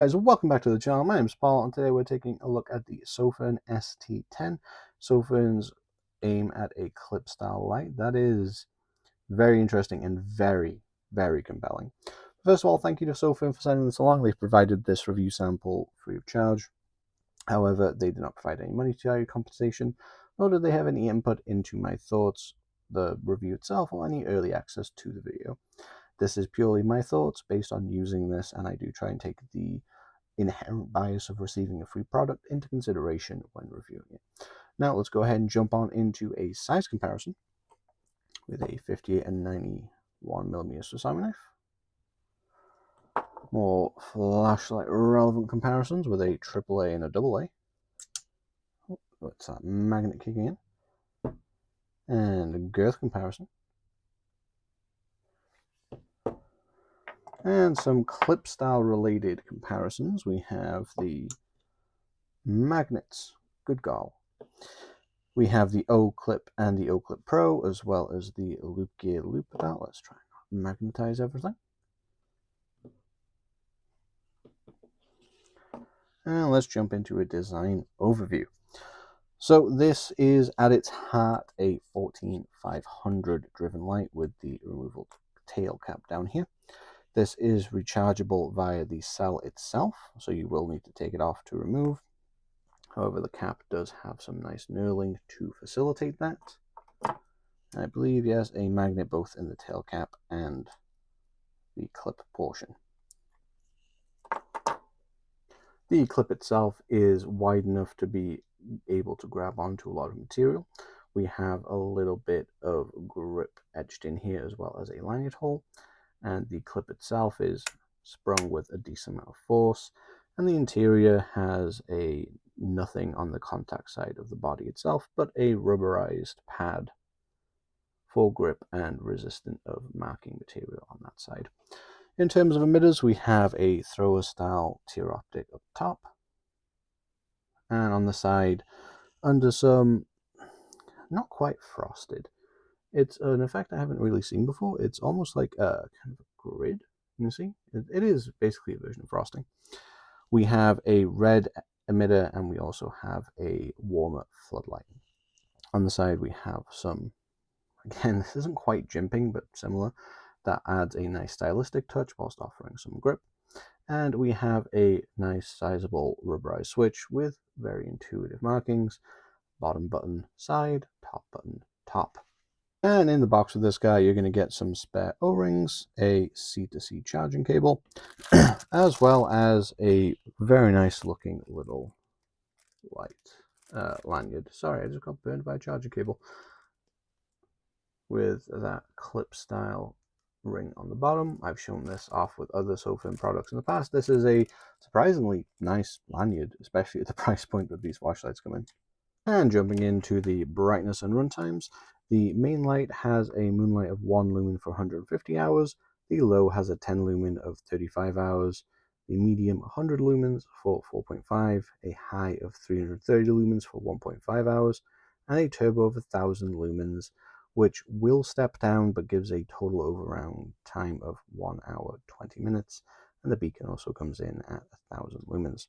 Guys, welcome back to the channel. My name is Paul, and today we're taking a look at the Sofirn ST10. Sofirn's aim at a clip style light. That is very interesting and very, very compelling. First of all, thank you to Sofirn for sending this along. They've provided this review sample free of charge. However, they did not provide any monetary compensation, nor did they have any input into my thoughts, the review itself, or any early access to the video. This is purely my thoughts based on using this, and I do try and take the inherent bias of receiving a free product into consideration when reviewing it. Now let's go ahead and jump on into a size comparison with a 58 and 91mm Swiss Army knife. More flashlight relevant comparisons with a AAA and a AA. That's that magnet kicking in. And a girth comparison. And some clip style related comparisons. We have the magnets. Good goal. We have the O Clip and the O Clip Pro, as well as the Loop Gear Loop Pedal. Let's try and magnetize everything. And let's jump into a design overview. So this is at its heart a 14500 driven light with the removable tail cap down here. This is rechargeable via the cell itself, so you will need to take it off to remove. However, the cap does have some nice knurling to facilitate that. I believe, yes, a magnet both in the tail cap and the clip portion. The clip itself is wide enough to be able to grab onto a lot of material. We have a little bit of grip etched in here, as well as a lanyard hole, and the clip itself is sprung with a decent amount of force, and the interior has a nothing on the contact side of the body itself, but a rubberized pad for grip and resistant of marking material on that side. In terms of emitters, we have a thrower style tear optic up top, and on the side, under some, not quite frosted. It's an effect I haven't really seen before. It's almost like a kind of a grid. You see, it is basically a version of frosting. We have a red emitter, and we also have a warmer floodlight. On the side, we have some, again, this isn't quite jimping, but similar. That adds a nice stylistic touch whilst offering some grip. And we have a nice sizable rubberized switch with very intuitive markings. Bottom button side, top button top. And in the box with this guy, you're going to get some spare O-rings, a C2C charging cable, as well as a very nice looking little light lanyard. Sorry, I just got burned by a charging cable. With that clip style ring on the bottom. I've shown this off with other Sofirn products in the past. This is a surprisingly nice lanyard, especially at the price point that these flashlights come in. And jumping into the brightness and run times, the main light has a moonlight of 1 lumen for 150 hours, the low has a 10 lumen of 35 hours, the medium 100 lumens for 4.5, a high of 330 lumens for 1.5 hours, and a turbo of 1000 lumens, which will step down but gives a total overall time of 1 hour 20 minutes, and the beacon also comes in at 1000 lumens.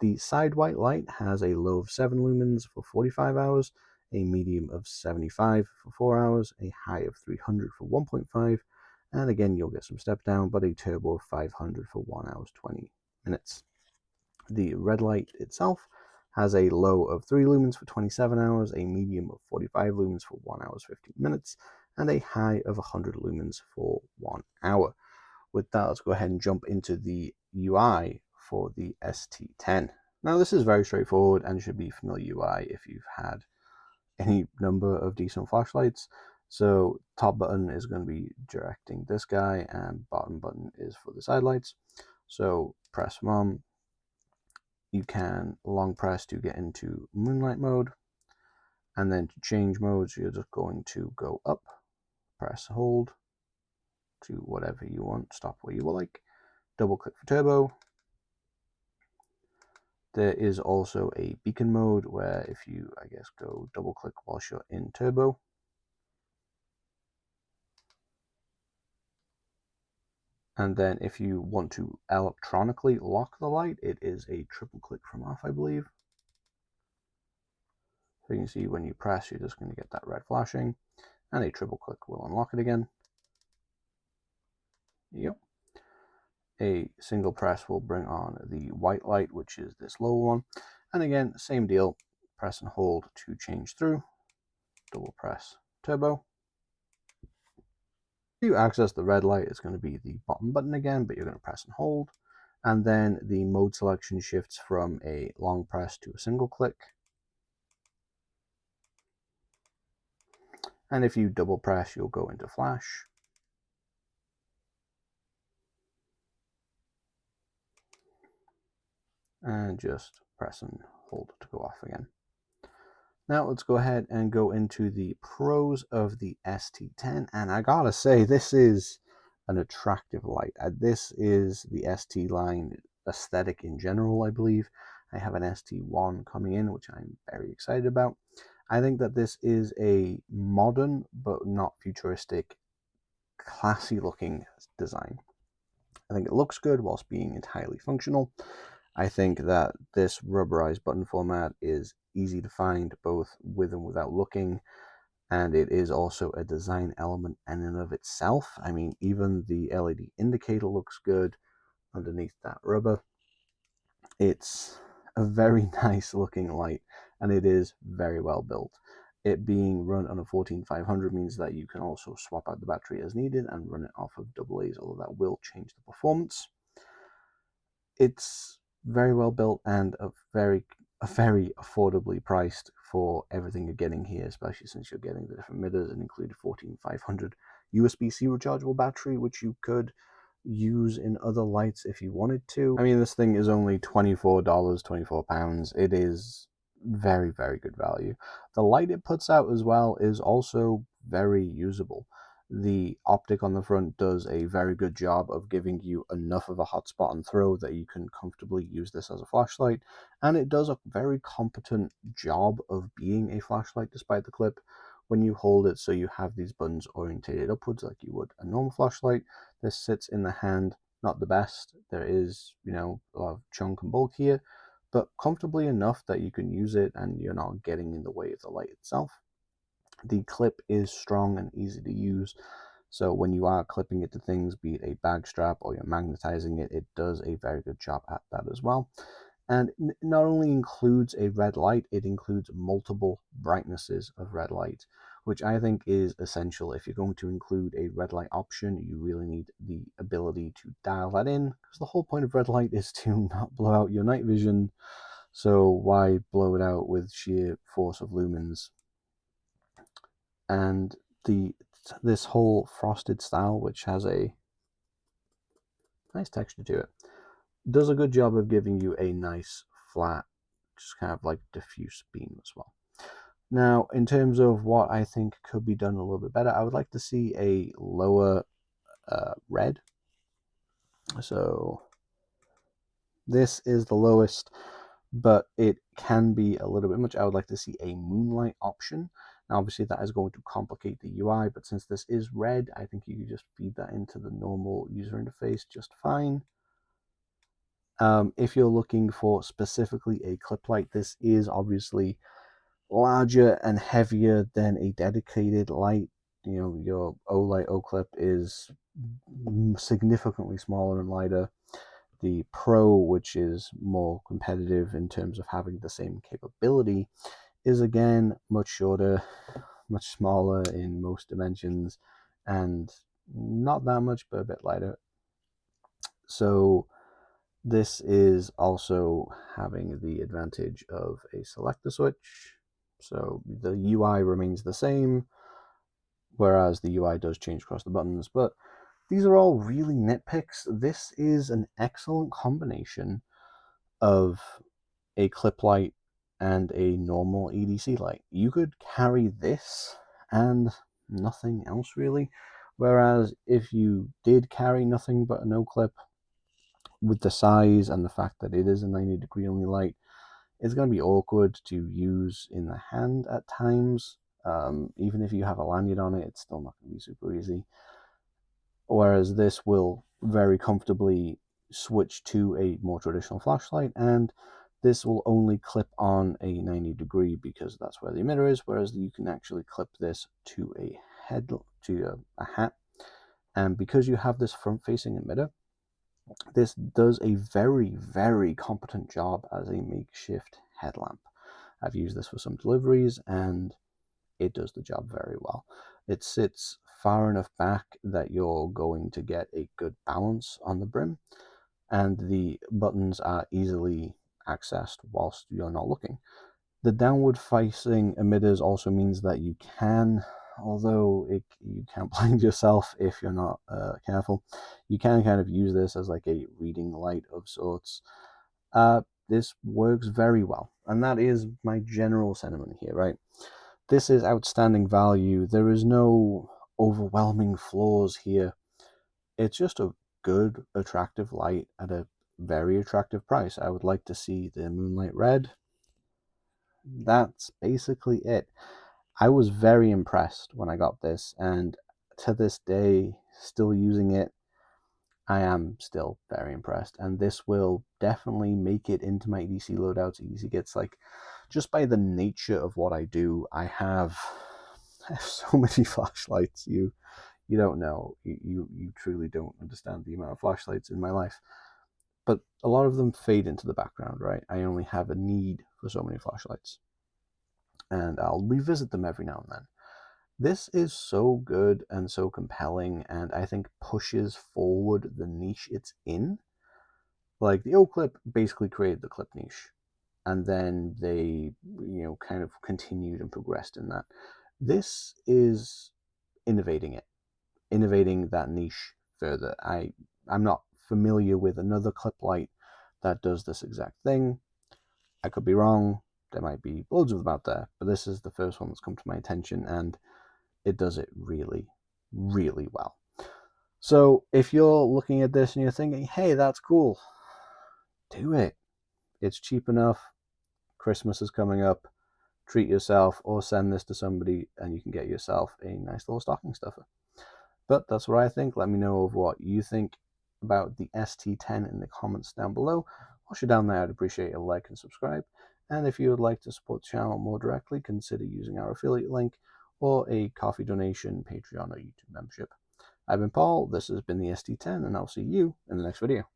The side white light has a low of 7 lumens for 45 hours, a medium of 75 for 4 hours, a high of 300 for 1.5, and again you'll get some step down, but a turbo of 500 for 1 hour 20 minutes. The red light itself has a low of 3 lumens for 27 hours, a medium of 45 lumens for 1 hour 15 minutes, and a high of 100 lumens for 1 hour. With that, let's go ahead and jump into the UI for the ST10. Now this is very straightforward and should be familiar UI if you've had any number of decent flashlights. So top button is going to be directing this guy, and bottom button is for the side lights. So press one. You can long press to get into moonlight mode, and then to change modes you're just going to go up, press hold to whatever you want, stop where you will like, double click for turbo. There is also a beacon mode where if you, I guess, go double click whilst you're in turbo, And then if you want to electronically lock the light, it is a triple click from off, I believe. So you can see when you press, you're just going to get that red flashing, and a triple click will unlock it again. Yep. A single press will bring on the white light, which is this lower one. And again, same deal, press and hold to change through, double press turbo. To access the red light, it's going to be the bottom button again, but you're going to press and hold. And then the mode selection shifts from a long press to a single click. And if you double press, you'll go into flash. And just press and hold to go off again. Now let's go ahead and go into the pros of the ST10. And I gotta say, this is an attractive light. This is the ST line aesthetic in general, I believe. I have an ST1 coming in, which I'm very excited about. I think that this is a modern, but not futuristic, classy looking design. I think it looks good whilst being entirely functional. I think that this rubberized button format is easy to find both with and without looking, and it is also a design element in and of itself. I mean, even the LED indicator looks good underneath that rubber. It's a very nice looking light, and it is very well built. It being run on a 14500 means that you can also swap out the battery as needed and run it off of AA's, although that will change the performance. It's very well built and a very affordably priced for everything you're getting here, especially since you're getting the different emitters and included 14500 USB-C rechargeable battery, which you could use in other lights if you wanted to. I mean, this thing is only $24, £24. It is very, very good value. The light it puts out as well is also very usable. The optic on the front does a very good job of giving you enough of a hotspot and throw that you can comfortably use this as a flashlight, and it does a very competent job of being a flashlight despite the clip. When you hold it so you have these buttons orientated upwards like you would a normal flashlight, this sits in the hand, not the best. There is, a lot of chunk and bulk here, but comfortably enough that you can use it and you're not getting in the way of the light itself. The clip is strong and easy to use, so when you are clipping it to things, be it a bag strap or you're magnetizing it, it does a very good job at that as well. And it not only includes a red light, it includes multiple brightnesses of red light, which I think is essential. If you're going to include a red light option, you really need the ability to dial that in, because the whole point of red light is to not blow out your night vision, so why blow it out with sheer force of lumens? And this whole frosted style, which has a nice texture to it, does a good job of giving you a nice flat, just kind of like diffuse beam as well. Now, in terms of what I think could be done a little bit better, I would like to see a lower red. So this is the lowest, but it can be a little bit much. I would like to see a moonlight option. Now, obviously, that is going to complicate the UI, but since this is red, I think you can just feed that into the normal user interface just fine. If you're looking for specifically a clip light, this is obviously larger and heavier than a dedicated light. Your O-Light O-Clip is significantly smaller and lighter. The Pro, which is more competitive in terms of having the same capability, is again much shorter, much smaller in most dimensions, and not that much, but a bit lighter. So this is also having the advantage of a selector switch. So the UI remains the same, whereas the UI does change across the buttons, but these are all really nitpicks. This is an excellent combination of a clip light and a normal EDC light. You could carry this and nothing else really, whereas if you did carry nothing but a no clip, with the size and the fact that it is a 90-degree only light, it's going to be awkward to use in the hand at times. Even if you have a lanyard on it, it's still not going to be super easy. whereas this will very comfortably switch to a more traditional flashlight, and this will only clip on a 90-degree because that's where the emitter is, whereas you can actually clip this to a hat. And because you have this front-facing emitter, this does a very, very competent job as a makeshift headlamp. I've used this for some deliveries, and it does the job very well. It sits far enough back that you're going to get a good balance on the brim, and the buttons are easily accessed whilst you're not looking. The downward facing emitters also means that you can, although you can blind yourself if you're not careful, you can kind of use this as like a reading light of sorts. This works very well, and that is my general sentiment here, right? This is outstanding value. There is no overwhelming flaws here. It's just a good, attractive light at a very attractive price. I would like to see the Moonlight Red. That's basically it. I was very impressed when I got this, and to this day, still using it, I am still very impressed. And this will definitely make it into my EDC loadouts. EDC gets, like, just by the nature of what I do, I have so many flashlights. You don't know. You truly don't understand the amount of flashlights in my life. But a lot of them fade into the background, right? I only have a need for so many flashlights, and I'll revisit them every now and then. This is so good and so compelling, and I think pushes forward the niche it's in. Like, the O clip basically created the clip niche, and then they, kind of continued and progressed in that. This is innovating that niche further. I'm not familiar with another clip light that does this exact thing. I could be wrong. There might be loads of them out there, but this is the first one that's come to my attention, and it does it really, really well. So if you're looking at this and you're thinking, hey, that's cool, do it. It's cheap enough. Christmas is coming up. Treat yourself, or send this to somebody, and you can get yourself a nice little stocking stuffer. But that's what I think. Let me know of what you think about the ST10 in the comments down below. Whilst you're down there, I'd appreciate a like and subscribe. And if you would like to support the channel more directly, consider using our affiliate link or a coffee donation, Patreon, or YouTube membership. I've been Paul, this has been the ST10, and I'll see you in the next video.